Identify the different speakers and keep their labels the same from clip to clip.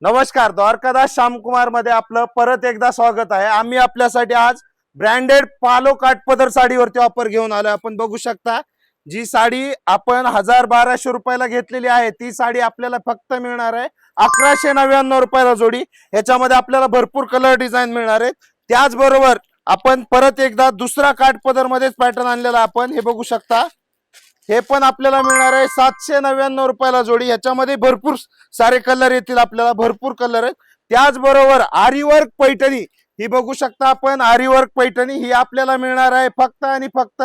Speaker 1: नमस्कार, द्वारकादास श्यामकुमार मध्ये आपलं परत एकदा स्वागत आहे। आम्ही आपल्यासाठी आज ब्रँडेड पालो काठपदर साडीवरती ऑफर घेऊन आलोय। आपण बघू शकता जी साडी आपण 1000-1200 रुपयाला घेतलेली आहे ती साडी आपल्याला फक्त मिळणार आहे 1199 रुपयाला जोडी। ह्याच्यामध्ये आपल्याला भरपूर कलर डिझाईन मिळणार आहेत। त्याचबरोबर आपण परत एकदा दुसरा काठपदर मध्येच पॅटर्न आणलेला आपण हे बघू शकता। हे पण आपल्याला मिळणार आहे 799 रुपयाला जोडी। ह्याच्यामध्ये भरपूर सारे कलर येतील, आपल्याला भरपूर कलर आहेत। त्याचबरोबर आरीवर्क पैठणी ही बघू शकता आपण, आरीवर्क पैठणी ही आपल्याला मिळणार आहे फक्त आणि फक्त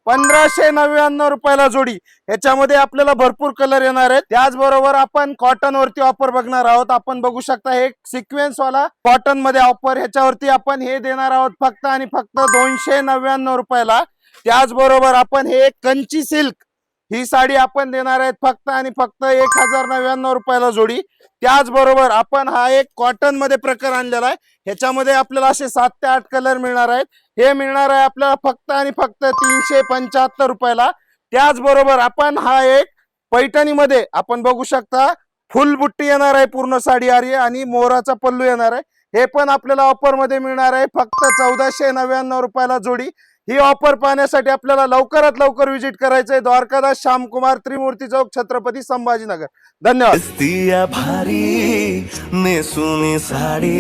Speaker 1: 1599 रुपयाला जोडी। ह्याच्यामध्ये आपल्याला भरपूर कलर येणार आहेत। त्याचबरोबर आपण कॉटन वरती ऑफर बघणार आहोत। आपण बघू शकता हे सिक्वेन्स वाला कॉटन मध्ये ऑफर, ह्याच्यावरती आपण हे देणार आहोत फक्त आणि फक्त 299 रुपयाला। त्याचबरोबर आपण हे कंची सिल्क ही साडी आपण देणार आहेत फक्त आणि फक्त 1099 रुपयाला जोडी। त्याचबरोबर आपण हा एक कॉटन मध्ये प्रकार आणलेला आहे। ह्याच्यामध्ये आपल्याला असे 7 ते 8 कलर मिळणार आहेत। हे मिळणार आहे आपल्याला फक्त आणि फक्त 375 रुपयाला। त्याचबरोबर आपण हा एक पैठणी मध्ये आपण बघू शकता फुल बुट्टी येणार आहे, पूर्ण साडी आरी आणि मोराचा पल्लू येणार आहे। हे पण आपल्याला ऑफर मध्ये मिळणार आहे फक्त 1499 रुपयाला जोडी। ही ऑफर पाहण्यासाठी आपल्याला लवकरात लवकर विजिट करायचं आहे द्वारकादास श्यामकुमार, त्रिमूर्ती चौक, छत्रपती संभाजीनगर। धन्यवाद।
Speaker 2: भारी ने सुनी साड़ी।